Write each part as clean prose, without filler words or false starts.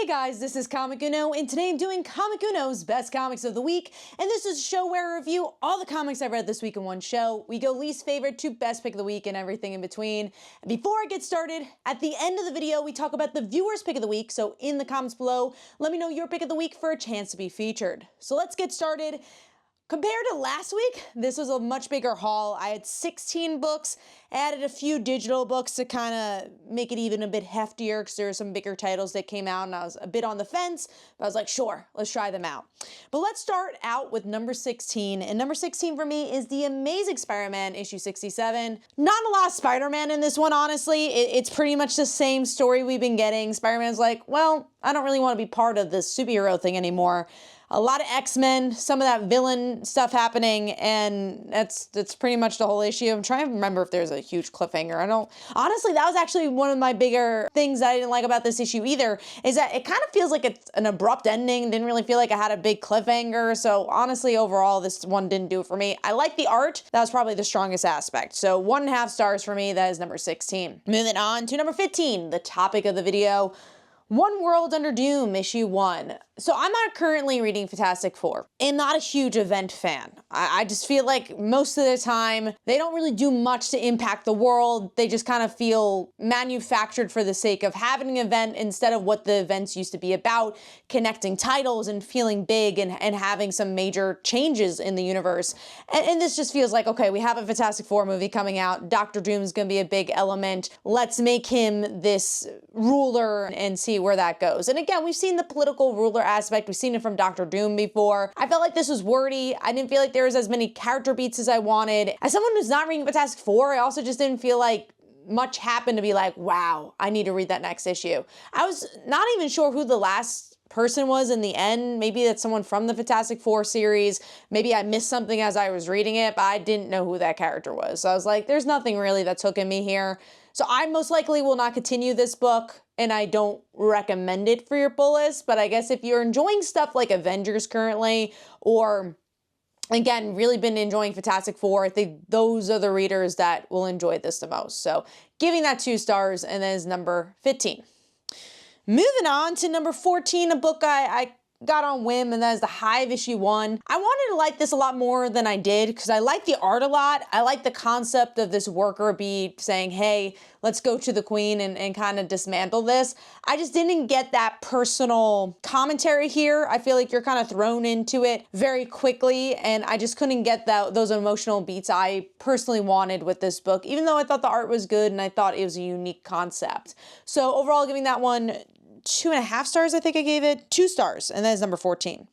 Hey guys, this is Comic Uno, and today I'm doing Comic Uno's Best Comics of the Week, and this is a show where I review all the comics I've read this week in one show. We go least favorite to best pick of the week and everything in between. And before I get started, at the end of the video, we talk about the viewer's pick of the week, so in the comments below, let me know your pick of the week for a chance to be featured. So let's get started. Compared to last week, this was a much bigger haul. I had 16 books, added a few digital books to kind of make it even a bit heftier because there were some bigger titles that came out and I was a bit on the fence, but I was like, sure, let's try them out. But let's start out with number 16, and number 16 for me is The Amazing Spider-Man issue 67. Not a lot of Spider-Man in this one, honestly. It's pretty much the same story we've been getting. Spider-Man's like, well, I don't really want to be part of this superhero thing anymore. A lot of X-Men, some of that villain stuff happening, and that's pretty much the whole issue. I'm trying to remember if there's a huge cliffhanger. Honestly, that was actually one of my bigger things I didn't like about this issue either, is that it kind of feels like it's an abrupt ending. Didn't really feel like I had a big cliffhanger. So honestly, overall, this one didn't do it for me. I like the art. That was probably the strongest aspect. So 1.5 stars for me. That is number 16. Moving on to number 15, the topic of the video. One World Under Doom, issue 1. So I'm not currently reading Fantastic Four. I'm not a huge event fan. I just feel like most of the time, they don't really do much to impact the world. They just kind of feel manufactured for the sake of having an event instead of what the events used to be about, connecting titles and feeling big and having some major changes in the universe. And this just feels like, okay, we have a Fantastic Four movie coming out. Dr. Doom's gonna be a big element. Let's make him this ruler and see where that goes. And again, we've seen the political ruler aspect. We've seen it from Dr. Doom before. I felt like this was wordy. I didn't feel like there was as many character beats as I wanted. As someone who's not reading Fantastic Four, I also just didn't feel like much happened to be like, wow, I need to read that next issue. I was not even sure who the last person was in the end. Maybe that's someone from the Fantastic Four series. Maybe I missed something as I was reading it, but I didn't know who that character was. So I was like, there's nothing really that's hooking me here. So I most likely will not continue this book, and I don't recommend it for your pull list, but I guess if you're enjoying stuff like Avengers currently, or again, really been enjoying Fantastic Four, I think those are the readers that will enjoy this the most. So giving that 2 stars, and then is number 15. Moving on to number 14, a book I got on whim, and that is the Hive issue 1. I wanted to like this a lot more than I did because I like the art a lot. I like the concept of this worker bee saying, hey, let's go to the queen and kind of dismantle this. I just didn't get that personal commentary here. I feel like you're kind of thrown into it very quickly, and I just couldn't get those emotional beats I personally wanted with this book, even though I thought the art was good and I thought it was a unique concept. So overall, giving that one 2.5 stars, I think I gave it. 2 stars, and that is number 14.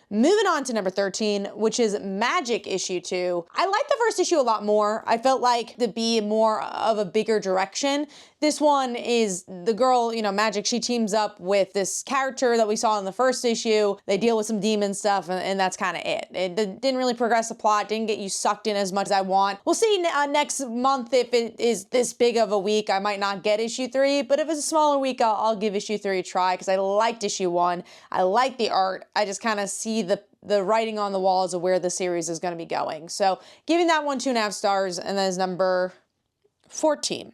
Moving on to number 13, which is Magik issue 2. I liked the first issue a lot more. I felt like to be more of a bigger direction. This one is the girl, Magik, she teams up with this character that we saw in the first issue. They deal with some demon stuff, and that's kind of it. It didn't really progress the plot, didn't get you sucked in as much as I want. We'll see next month if it is this big of a week. I might not get issue 3, but if it's a smaller week, I'll give issue 3 a try because I liked issue 1. I like the art. I just kind of see the writing on the walls of where the series is going to be going. So giving that one 2.5 stars, and that is number 13.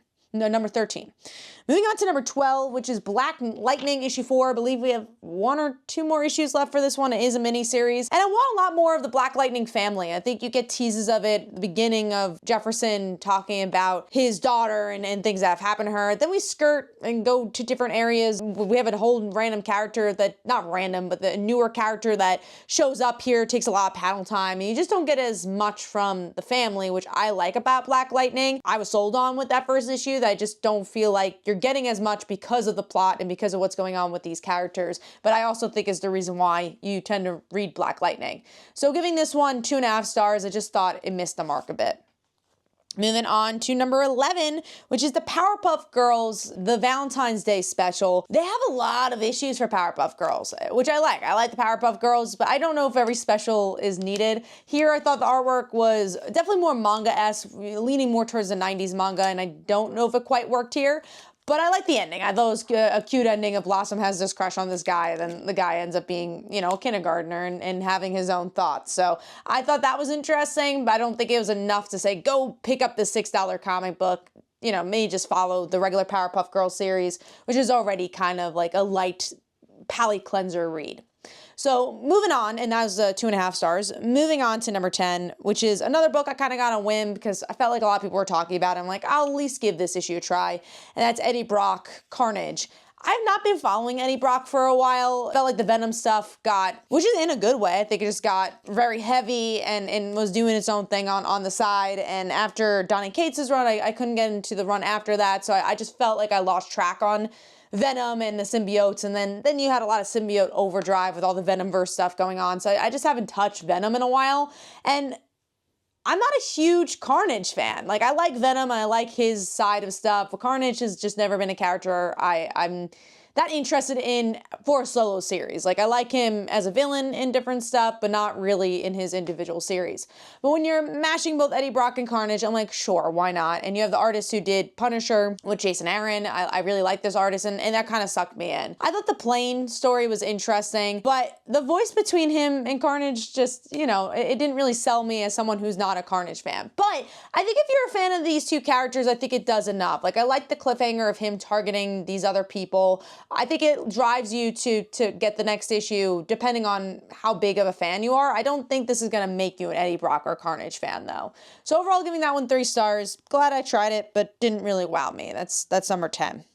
Moving on to number 12, which is Black Lightning issue 4. I believe we have 1 or 2 more issues left for this one. It is a mini-series. And I want a lot more of the Black Lightning family. I think you get teases of it at the beginning of Jefferson talking about his daughter and things that have happened to her. Then we skirt and go to different areas. We have a whole random character that, not random, but the newer character that shows up here, takes a lot of panel time. And you just don't get as much from the family, which I like about Black Lightning. I was sold on with that first issue that I just don't feel like you're getting as much because of the plot and because of what's going on with these characters, but I also think is the reason why you tend to read Black Lightning. So giving this one 2.5 stars, I just thought it missed the mark a bit. Moving on to number 11, which is the Powerpuff Girls, the Valentine's Day special. They have a lot of issues for Powerpuff Girls, which I like. I like the Powerpuff Girls, but I don't know if every special is needed. Here, I thought the artwork was definitely more manga-esque, leaning more towards the 90s manga, and I don't know if it quite worked here. But I like the ending. I thought it was a cute ending of Blossom has this crush on this guy, and then the guy ends up being, a kindergartner and having his own thoughts. So I thought that was interesting, but I don't think it was enough to say, go pick up this $6 comic book. Maybe just follow the regular Powerpuff Girls series, which is already kind of like a light palate cleanser read. So moving on, and that was 2.5 stars. Moving on to number 10, which is another book I kind of got on a whim because I felt like a lot of people were talking about it. I'm like, I'll at least give this issue a try. And that's Eddie Brock, Carnage. I've not been following Eddie Brock for a while. I felt like the Venom stuff which is in a good way, I think it just got very heavy and was doing its own thing on the side. And after Donny Cates' run, I couldn't get into the run after that. So I just felt like I lost track on Venom and the symbiotes, and then you had a lot of symbiote overdrive with all the Venomverse stuff going on. So I just haven't touched Venom in a while. And I'm not a huge Carnage fan. Like, I like Venom, I like his side of stuff, but Carnage has just never been a character I'm that interested in for a solo series. Like, I like him as a villain in different stuff, but not really in his individual series. But when you're mashing both Eddie Brock and Carnage, I'm like, sure, why not? And you have the artist who did Punisher with Jason Aaron. I really like this artist, and that kind of sucked me in. I thought the Plane story was interesting, but the voice between him and Carnage just, you know, it didn't really sell me as someone who's not a Carnage fan. But I think if you're a fan of these two characters, I think it does enough. Like, I like the cliffhanger of him targeting these other people. I think it drives you to get the next issue depending on how big of a fan you are. I don't think this is going to make you an Eddie Brock or Carnage fan though. So overall, giving that one 3 stars. Glad I tried it, but didn't really wow me. That's number 10.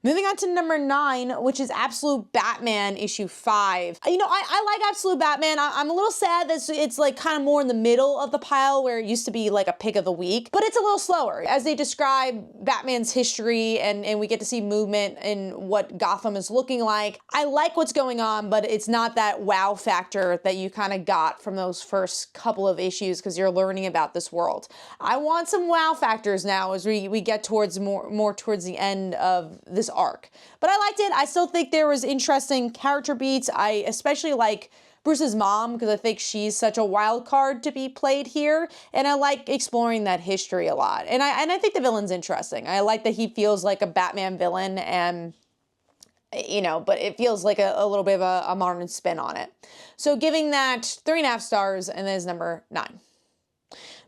Moving on to number 9, which is Absolute Batman issue 5. You know, I like Absolute Batman. I'm a little sad that it's like kind of more in the middle of the pile where it used to be like a pick of the week, but it's a little slower as they describe Batman's history and we get to see movement in what Gotham is looking like. I like what's going on, but it's not that wow factor that you kind of got from those first couple of issues because you're learning about this world. I want some wow factors now as we get towards more towards the end of this arc. But I liked it. I still think there was interesting character beats. I especially like Bruce's mom because I think she's such a wild card to be played here, and I like exploring that history a lot. And I think the villain's interesting. I like that he feels like a Batman villain, and you know, but it feels like a little bit of a modern spin on it. So giving that 3.5 stars, and that is number 9.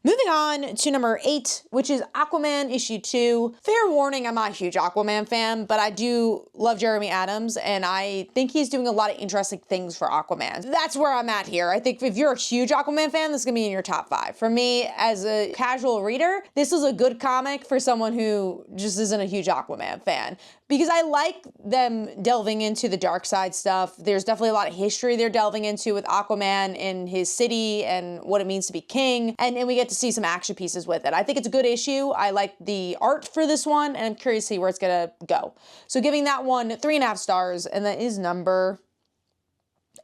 Moving on to number 8, which is Aquaman issue 2. Fair warning, I'm not a huge Aquaman fan, but I do love Jeremy Adams, and I think he's doing a lot of interesting things for Aquaman. That's where I'm at here. I think if you're a huge Aquaman fan, this is gonna be in your top 5. For me, as a casual reader, this is a good comic for someone who just isn't a huge Aquaman fan. Because I like them delving into the dark side stuff. There's definitely a lot of history they're delving into with Aquaman in his city and what it means to be king. And we get to see some action pieces with it. I think it's a good issue. I like the art for this one, and I'm curious to see where it's gonna go. So giving that one 3.5 stars, and that is number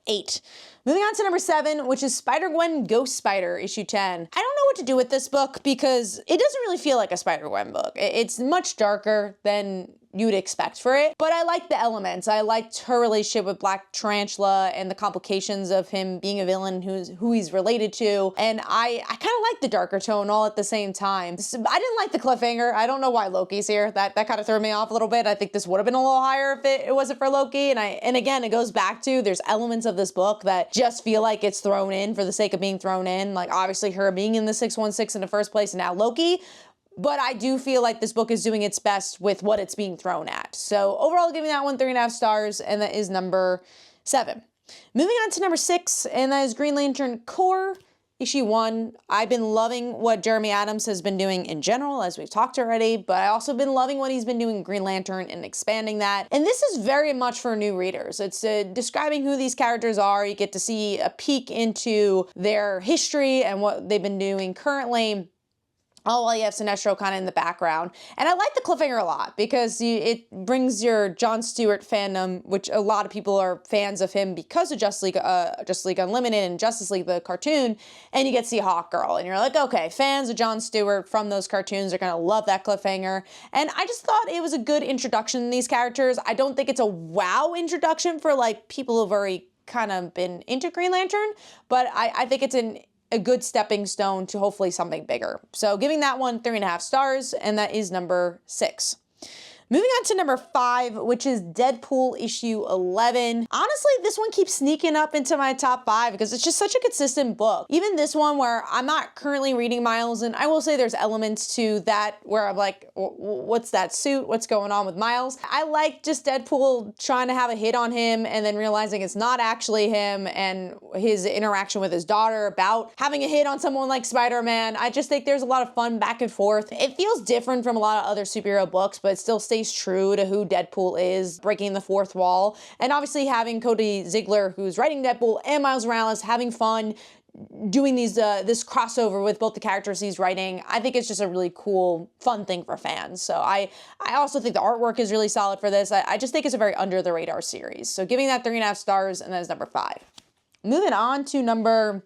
8. Moving on to number 7, which is Spider-Gwen Ghost Spider, issue 10. I don't know what to do with this book because it doesn't really feel like a Spider-Gwen book. It's much darker than you would expect for it, but I like the elements. I liked her relationship with Black Tarantula and the complications of him being a villain who he's related to, and I kind of like the darker tone all at the same time. I didn't like the cliffhanger. I don't know why Loki's here. That kind of threw me off a little bit. I think this would have been a little higher if it wasn't for Loki, and again, it goes back to there's elements of this book that just feel like it's thrown in for the sake of being thrown in, like obviously her being in the 616 in the first place and now Loki. But I do feel like this book is doing its best with what it's being thrown at. So overall, giving that one 3.5 stars, and that is number 7. Moving on to number 6, and that is Green Lantern Corps, issue 1. I've been loving what Jeremy Adams has been doing in general, as we've talked already, but I also been loving what he's been doing in Green Lantern and expanding that. And this is very much for new readers. It's describing who these characters are. You get to see a peek into their history and what they've been doing currently. Oh, well, you have Sinestro kind of in the background. And I like the cliffhanger a lot because it brings your Jon Stewart fandom, which a lot of people are fans of him because of Justice League Unlimited and Justice League the cartoon, and you get to see Hawkgirl. And you're like, okay, fans of Jon Stewart from those cartoons are going to love that cliffhanger. And I just thought it was a good introduction to these characters. I don't think it's a wow introduction for like people who've already kind of been into Green Lantern, but I think it's a good stepping stone to hopefully something bigger. So giving that one 3.5 stars, and that is number 6. Moving on to number 5, which is Deadpool issue 11. Honestly, this one keeps sneaking up into my top 5 because it's just such a consistent book. Even this one where I'm not currently reading Miles, and I will say there's elements to that where I'm like, what's that suit? What's going on with Miles? I like just Deadpool trying to have a hit on him and then realizing it's not actually him, and his interaction with his daughter about having a hit on someone like Spider-Man. I just think there's a lot of fun back and forth. It feels different from a lot of other superhero books, but it still stays true to who Deadpool is, breaking the fourth wall. And obviously having Cody Ziegler, who's writing Deadpool, and Miles Morales having fun doing these this crossover with both the characters he's writing, I think it's just a really cool, fun thing for fans. So I also think the artwork is really solid for this. I just think it's a very under the radar series. So giving that 3.5 stars, and that is number 5. Moving on to number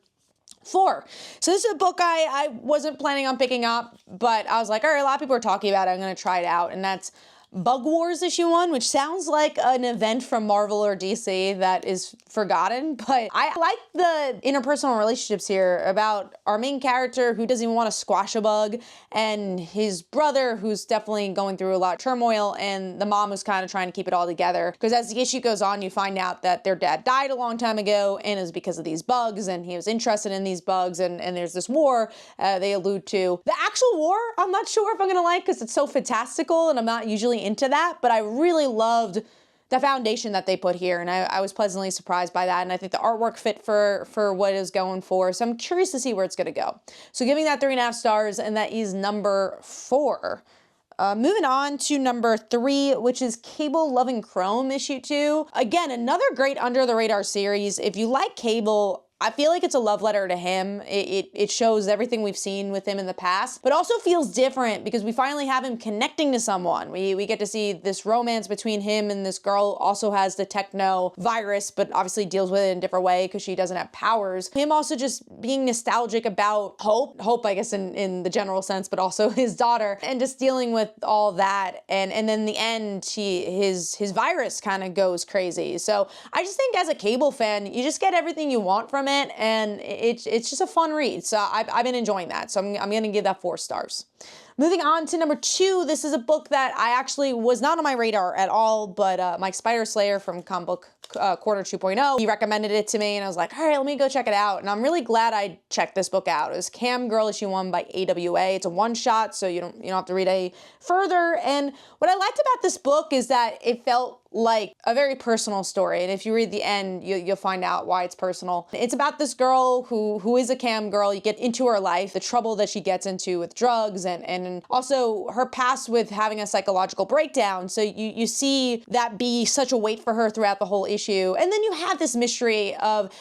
4. So this is a book I wasn't planning on picking up, but I was like, all right, a lot of people are talking about it, I'm gonna try it out, and that's Bug Wars issue 1, which sounds like an event from Marvel or DC that is forgotten, but I like the interpersonal relationships here about our main character who doesn't even want to squash a bug, and his brother who's definitely going through a lot of turmoil, and the mom who's kind of trying to keep it all together. Because as the issue goes on, you find out that their dad died a long time ago, and it was because of these bugs, and he was interested in these bugs, and there's this war they allude to. The actual war, I'm not sure if I'm gonna like because it's so fantastical, and I'm not usually into that, but I really loved the foundation that they put here, and I was pleasantly surprised by that, and I think the artwork fit for what it was going for, so I'm curious to see where it's gonna go. So giving that 3.5 stars, and that is number 4. Moving on to number 3, which is Cable Loving Chrome issue 2. Again, another great under the radar series. If you like Cable, I feel like it's a love letter to him. It shows everything we've seen with him in the past, but also feels different because we finally have him connecting to someone. We get to see this romance between him and this girl, also has the techno virus, but obviously deals with it in a different way because she doesn't have powers. Him also just being nostalgic about Hope, I guess in the general sense, but also his daughter, and just dealing with all that. And then in the end, his virus kind of goes crazy. So I just think as a Cable fan, you just get everything you want from it, and it's just a fun read. So I've been enjoying that. So I'm gonna give that 4 stars. Moving on to number 2, this is a book that I actually was not on my radar at all, but Mike Spider Slayer from Comic Book Corner 2.0, he recommended it to me, and I was like, all right, let me go check it out. And I'm really glad I checked this book out. It was Camgirl issue 1 by AWA. It's a one-shot, so you don't have to read any further. And what I liked about this book is that it felt like a very personal story, and if you read the end, you'll find out why it's personal. It's about this girl who is a cam girl. You get into her life, the trouble that she gets into with drugs, and also her past with having a psychological breakdown. So you see that be such a weight for her throughout the whole issue, and then you have this mystery of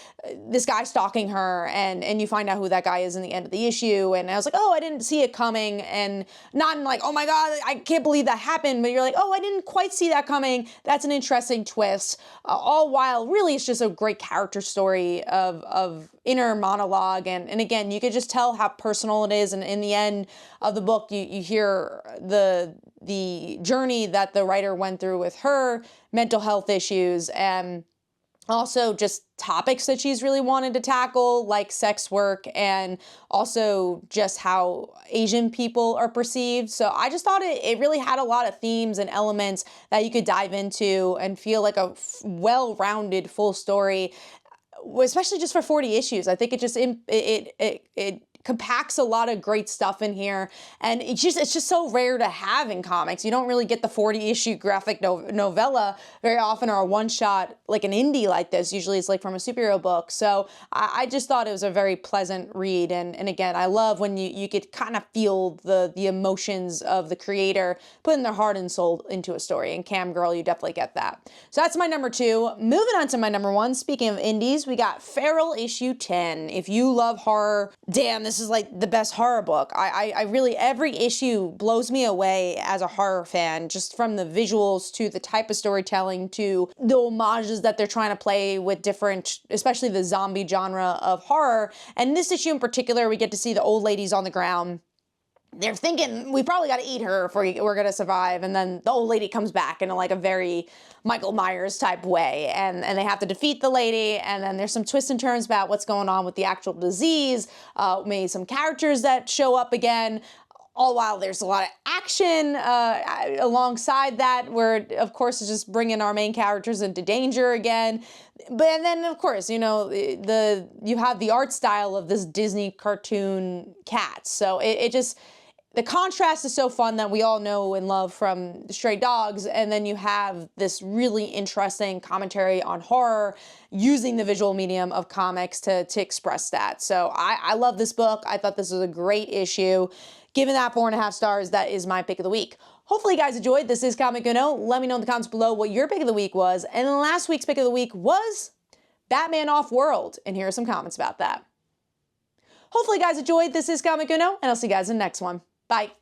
this guy stalking her, and you find out who that guy is in the end of the issue. And I was like, oh, I didn't see it coming, and not in like, oh my god, I can't believe that happened, but you're like, oh, I didn't quite see that coming. That's an interesting twist, all while really it's just a great character story of inner monologue, and again, you could just tell how personal it is, and in the end of the book, you hear the journey that the writer went through with her mental health issues, and also just topics that she's really wanted to tackle, like sex work, and also just how Asian people are perceived. So I just thought it really had a lot of themes and elements that you could dive into and feel like a well-rounded full story, especially just for 40 issues. I think it just it compacts a lot of great stuff in here, and it's just so rare to have in comics. You don't really get the 40-issue graphic novella very often, or a one-shot like an indie like this. Usually it's like from a superhero book. So I just thought it was a very pleasant read, and again, I love when you could kind of feel the emotions of the creator putting their heart and soul into a story. And Camgirl, you definitely get that. So that's my number 2. Moving on to my number 1, speaking of indies, we got Feral issue 10. If you love horror, damn, this is like the best horror book. I really, every issue blows me away as a horror fan, just from the visuals to the type of storytelling to the homages that they're trying to play with different, especially the zombie genre of horror. And this issue in particular, we get to see the old ladies on the ground. They're thinking, we probably got to eat her if we're going to survive. And then the old lady comes back in like a very Michael Myers type way. And they have to defeat the lady. And then there's some twists and turns about what's going on with the actual disease. Maybe some characters that show up again. all while there's a lot of action alongside that, where of course it's just bringing our main characters into danger again. But then of course, you know, you have the art style of this Disney cartoon cat. So it just, the contrast is so fun that we all know and love from Stray Dogs, and then you have this really interesting commentary on horror using the visual medium of comics to express that. So I love this book. I thought this was a great issue. Given that 4.5 stars, that is my pick of the week. Hopefully you guys enjoyed. This is Comic Uno. Let me know in the comments below what your pick of the week was. And last week's pick of the week was Batman Off-World. And here are some comments about that. Hopefully you guys enjoyed. This is Comic Uno, and I'll see you guys in the next one. Bye.